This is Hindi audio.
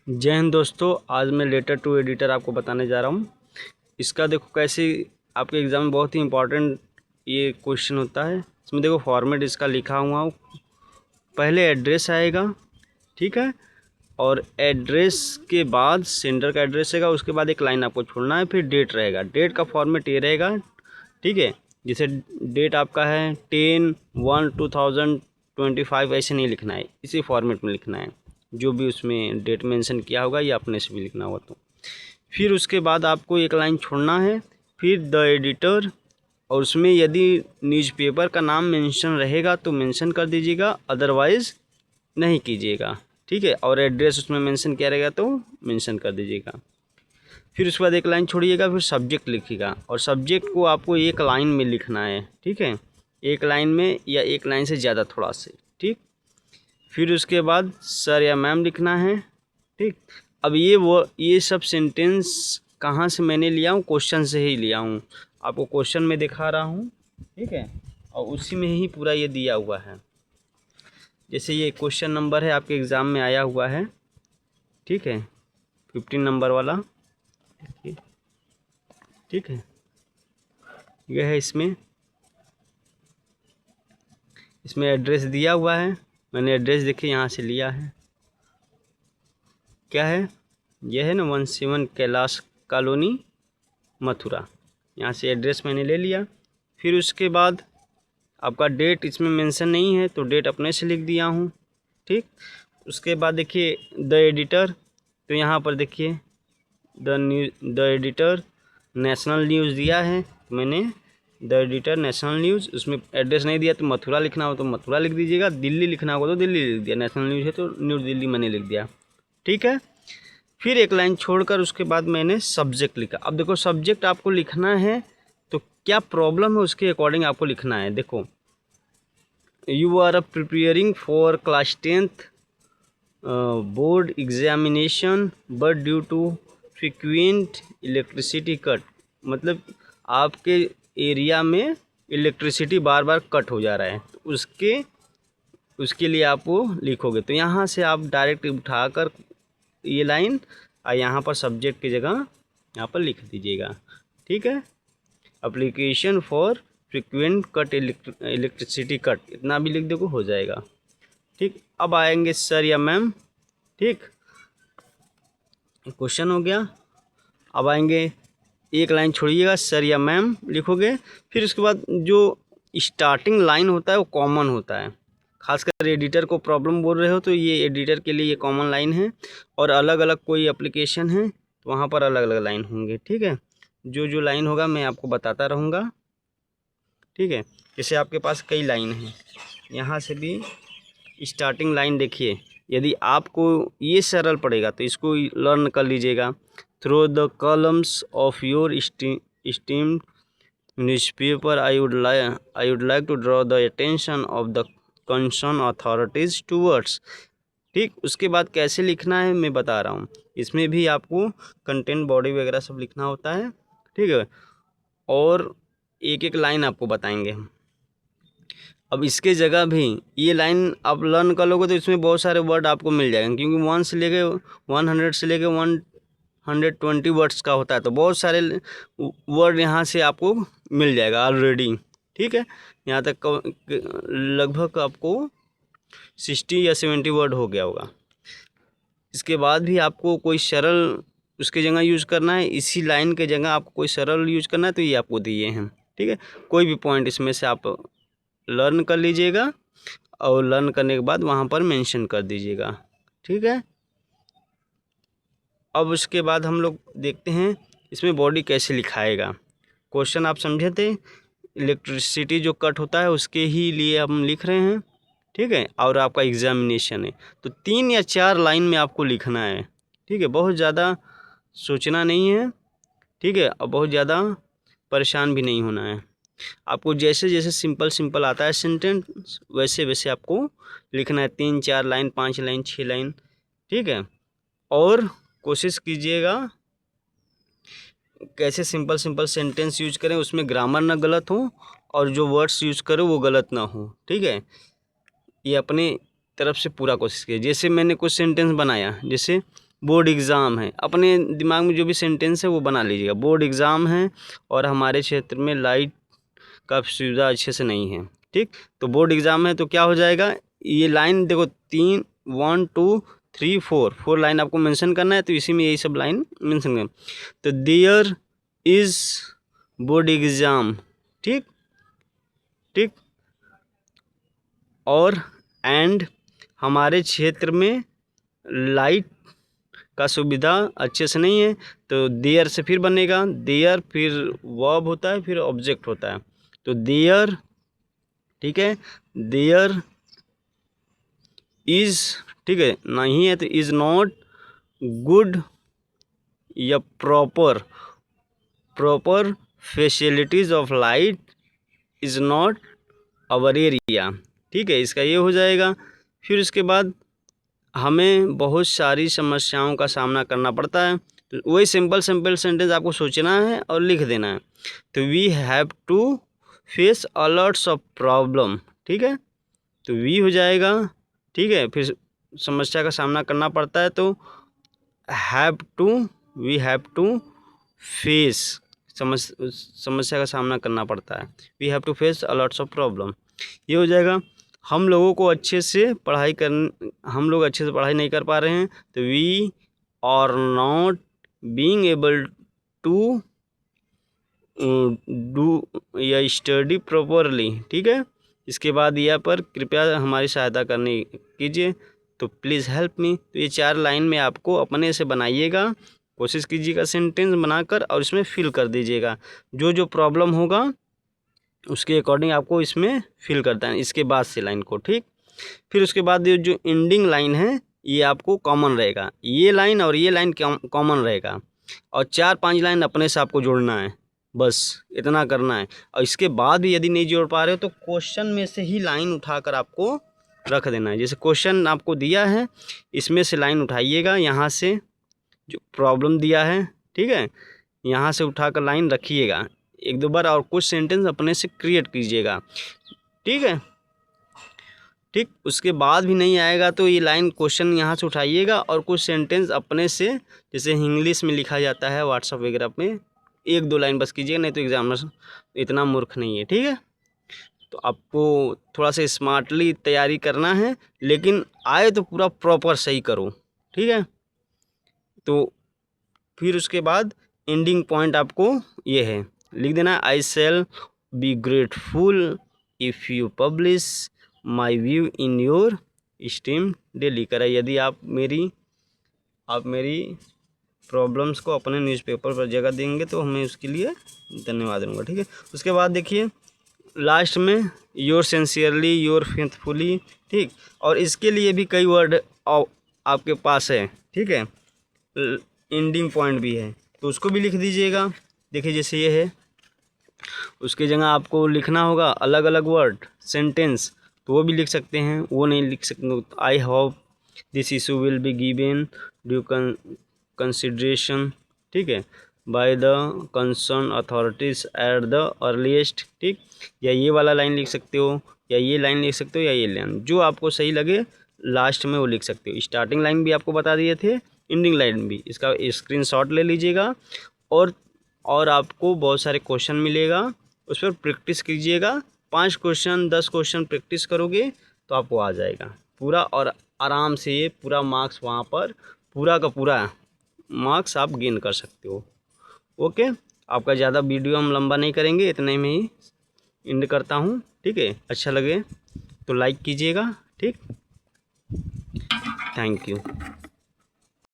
जय हिंद दोस्तों। आज मैं लेटर टू एडिटर आपको बताने जा रहा हूँ। इसका देखो कैसे आपके एग्ज़ाम में बहुत ही इम्पोर्टेंट ये क्वेश्चन होता है। इसमें देखो फॉर्मेट इसका लिखा हुआ हो, पहले एड्रेस आएगा, ठीक है, और एड्रेस के बाद सेंडर का एड्रेस रहेगा, उसके बाद एक लाइन आपको छोड़ना है, फिर डेट रहेगा। डेट का फॉर्मेट ये रहेगा, ठीक है। जैसे डेट आपका है 10/1/2025, ऐसे नहीं लिखना है, इसी फॉर्मेट में लिखना है। जो भी उसमें डेट मेंशन किया होगा या अपने से भी लिखना होगा। तो फिर उसके बाद आपको एक लाइन छोड़ना है, फिर द एडिटर, और उसमें यदि न्यूज़पेपर का नाम मेंशन रहेगा तो मेंशन कर दीजिएगा, अदरवाइज़ नहीं कीजिएगा, ठीक है। और एड्रेस उसमें मेंशन किया रहेगा तो मेंशन कर दीजिएगा। फिर उसके बाद एक लाइन छोड़िएगा, फिर सब्जेक्ट लिखिएगा, और सब्जेक्ट को आपको एक लाइन में लिखना है, ठीक है, एक लाइन में या एक लाइन से ज़्यादा थोड़ा से, ठीक। फिर उसके बाद सर या मैम लिखना है, ठीक। अब ये सब सेंटेंस कहाँ से मैंने लिया हूँ, क्वेश्चन से ही लिया हूँ, आपको क्वेश्चन में दिखा रहा हूँ, ठीक है, और उसी में ही पूरा ये दिया हुआ है। जैसे ये क्वेश्चन नंबर है, आपके एग्ज़ाम में आया हुआ है, ठीक है, 15 नंबर वाला, ठीक है। यह है, इसमें एड्रेस दिया हुआ है। मैंने एड्रेस देखिए यहाँ से लिया है, क्या है, यह है ना 17 कैलाश कॉलोनी मथुरा, यहाँ से एड्रेस मैंने ले लिया। फिर उसके बाद आपका डेट इसमें मेंशन नहीं है तो डेट अपने से लिख दिया हूँ, ठीक। उसके बाद देखिए द एडिटर, तो यहाँ पर देखिए द एडिटर नेशनल न्यूज़ दिया है, तो मैंने द एडिटर नेशनल न्यूज़, उसमें एड्रेस नहीं दिया तो मथुरा लिखना हो तो मथुरा लिख दीजिएगा, दिल्ली लिखना होगा तो दिल्ली लिख दिया, नेशनल न्यूज़ है तो न्यूज़ दिल्ली मैंने लिख दिया, ठीक है। फिर एक लाइन छोड़कर उसके बाद मैंने सब्जेक्ट लिखा। अब देखो सब्जेक्ट आपको लिखना है तो क्या प्रॉब्लम है उसके अकॉर्डिंग आपको लिखना है। देखो, you are preparing for class 10th board examination but due to frequent electricity cut, मतलब आपके एरिया में इलेक्ट्रिसिटी बार बार कट हो जा रहा है, तो उसके लिए आप वो लिखोगे। तो यहाँ से आप डायरेक्ट उठाकर ये लाइन और यहाँ पर सब्जेक्ट की जगह यहाँ पर लिख दीजिएगा, ठीक है। Application for frequent cut electricity cut, इतना भी लिख दो हो जाएगा, ठीक। अब आएंगे सर या मैम, ठीक, क्वेश्चन हो गया। अब आएंगे, एक लाइन छोड़िएगा, सर या मैम लिखोगे। फिर उसके बाद जो स्टार्टिंग लाइन होता है वो कॉमन होता है, खासकर एडिटर को प्रॉब्लम बोल रहे हो तो ये एडिटर के लिए ये कॉमन लाइन है, और अलग अलग कोई एप्लीकेशन है तो वहाँ पर अलग अलग लाइन होंगे, ठीक है। जो लाइन होगा मैं आपको बताता रहूँगा, ठीक है। जैसे आपके पास कई लाइन हैं, यहाँ से भी स्टार्टिंग लाइन देखिए, यदि आपको ये सरल पड़ेगा तो इसको लर्न कर लीजिएगा। Through the columns of your esteemed newspaper I would like to draw the attention of the concern authorities towards, ठीक। उसके बाद कैसे लिखना है मैं बता रहा हूँ, इसमें भी आपको कंटेंट बॉडी वगैरह सब लिखना होता है, ठीक है, और एक एक लाइन आपको बताएंगे हम। अब इसके जगह भी ये लाइन आप लर्न कर लोगे तो इसमें बहुत सारे वर्ड आपको मिल जाएंगे, क्योंकि 1 से लेके 100 से लेके 120 वर्ड्स का होता है, तो बहुत सारे वर्ड यहाँ से आपको मिल जाएगा ऑलरेडी, ठीक है। यहाँ तक लगभग आपको 60 या 70 वर्ड हो गया होगा। इसके बाद भी आपको कोई सरल उसके जगह यूज़ करना है, इसी लाइन के जगह आपको कोई सरल यूज़ करना है तो ये आपको दिए हैं, ठीक है। कोई भी पॉइंट इसमें से आप लर्न कर लीजिएगा, और लर्न करने के बाद वहाँ पर मेंशन कर दीजिएगा, ठीक है। अब उसके बाद हम लोग देखते हैं इसमें बॉडी कैसे लिखाएगा। क्वेश्चन आप समझे थे, इलेक्ट्रिसिटी जो कट होता है उसके ही लिए हम लिख रहे हैं, ठीक है, और आपका एग्जामिनेशन है तो 3 या 4 लाइन में आपको लिखना है, ठीक है। बहुत ज़्यादा सोचना नहीं है, ठीक है, और बहुत ज़्यादा परेशान भी नहीं होना है। आपको जैसे जैसे सिंपल आता है सेंटेंस वैसे वैसे आपको लिखना है, 3 4 लाइन 5 लाइन 6 लाइन, ठीक है। और कोशिश कीजिएगा कैसे सिंपल सेंटेंस यूज करें, उसमें ग्रामर ना गलत हो और जो वर्ड्स यूज करो वो गलत ना हो, ठीक है। ये अपने तरफ से पूरा कोशिश कीजिए। जैसे मैंने कुछ सेंटेंस बनाया, जैसे बोर्ड एग्ज़ाम है, अपने दिमाग में जो भी सेंटेंस है वो बना लीजिएगा। बोर्ड एग्ज़ाम है और हमारे क्षेत्र में लाइट का सुविधा अच्छे से नहीं है, ठीक। तो बोर्ड एग्ज़ाम है तो क्या हो जाएगा, ये लाइन देखो 3 1 2 3 4 लाइन आपको मेंशन करना है, तो इसी में यही सब लाइन मेंशन करना। तो देयर इज़ बोर्ड एग्ज़ाम, ठीक ठीक। और एंड हमारे क्षेत्र में लाइट का सुविधा अच्छे से नहीं है, तो देयर से फिर बनेगा, देयर फिर वर्ब होता है, फिर ऑब्जेक्ट होता है। तो देयर, ठीक है, देयर इज़, ठीक है, नहीं है तो इज़ नॉट गुड या proper facilities of light is not our area, ठीक है, इसका ये हो जाएगा। फिर उसके बाद हमें बहुत सारी समस्याओं का सामना करना पड़ता है, तो वही सिंपल सेंटेंस आपको सोचना है और लिख देना है। तो we have to face a lots of problem, ठीक है, तो वी हो जाएगा, ठीक है। फिर समस्या का सामना करना पड़ता है तो वी हैव टू फेस, समस्या का सामना करना पड़ता है, we have to face a lots of problem, ये हो जाएगा। हम लोग अच्छे से पढ़ाई नहीं कर पा रहे हैं, तो we are not being able to do या स्टडी प्रॉपरली, ठीक है। इसके बाद यहाँ पर कृपया हमारी सहायता करनी कीजिए, तो प्लीज़ हेल्प मी। तो ये 4 लाइन में आपको अपने से बनाइएगा, कोशिश कीजिएगा सेंटेंस बनाकर और इसमें फिल कर दीजिएगा। जो जो प्रॉब्लम होगा उसके अकॉर्डिंग आपको इसमें फिल करता है, इसके बाद से लाइन को, ठीक। फिर उसके बाद ये जो एंडिंग लाइन है ये आपको कॉमन रहेगा, ये लाइन और ये लाइन कॉमन रहेगा, और 4-5 लाइन अपने से आपको जोड़ना है, बस इतना करना है। और इसके बाद भी यदि नहीं जोड़ पा रहे हो तो क्वेश्चन में से ही लाइन उठाकर आपको रख देना है। जैसे क्वेश्चन आपको दिया है, इसमें से लाइन उठाइएगा, यहाँ से जो प्रॉब्लम दिया है, ठीक है, यहाँ से उठाकर लाइन रखिएगा 1-2 बार, और कुछ सेंटेंस अपने से क्रिएट कीजिएगा, ठीक है, ठीक। उसके बाद भी नहीं आएगा तो ये लाइन क्वेश्चन यहाँ से उठाइएगा और कुछ सेंटेंस अपने से, जैसे इंग्लिश में लिखा जाता है व्हाट्सएप वगैरह में, 1-2 लाइन बस कीजिएगा, नहीं तो एग्जामिनर इतना मूर्ख नहीं है, ठीक है। तो आपको थोड़ा सा स्मार्टली तैयारी करना है, लेकिन आए तो पूरा प्रॉपर सही करो, ठीक है। तो फिर उसके बाद एंडिंग पॉइंट आपको ये है, लिख देना, I shall be grateful if you publish my view in your stream daily करा। यदि आप मेरी प्रॉब्लम्स को अपने न्यूज़पेपर पर जगह देंगे तो हमें उसके लिए धन्यवाद दूंगा, ठीक है। उसके बाद देखिए लास्ट में योर सिंसियरली, योर फेथफुली, ठीक। और इसके लिए भी कई वर्ड आपके पास है, ठीक है, एंडिंग पॉइंट भी है, तो उसको भी लिख दीजिएगा। देखिए जैसे ये है, उसकी जगह आपको लिखना होगा अलग अलग वर्ड सेंटेंस, तो वो भी लिख सकते हैं, वो नहीं लिख सकते। I hope this issue will be given due consideration, ठीक है, by the concern authorities at the earliest, ठीक। या ये वाला लाइन लिख सकते हो, या ये लाइन लिख सकते हो, या ये लाइन, जो आपको सही लगे लास्ट में वो लिख सकते हो। स्टार्टिंग लाइन भी आपको बता दिए थे, एंडिंग लाइन भी, इसका स्क्रीनशॉट ले लीजिएगा, और आपको बहुत सारे क्वेश्चन मिलेगा, उस पर प्रैक्टिस कीजिएगा। 5 क्वेश्चन 10 क्वेश्चन प्रैक्टिस करोगे तो आपको आ जाएगा पूरा, और आराम से ये पूरा मार्क्स वहाँ पर पूरा का पूरा मार्क्स आप गेन कर सकते हो। ओके, आपका ज़्यादा वीडियो हम लंबा नहीं करेंगे, इतने में ही एंड करता हूँ, ठीक है। अच्छा लगे तो लाइक कीजिएगा, ठीक। Thank you.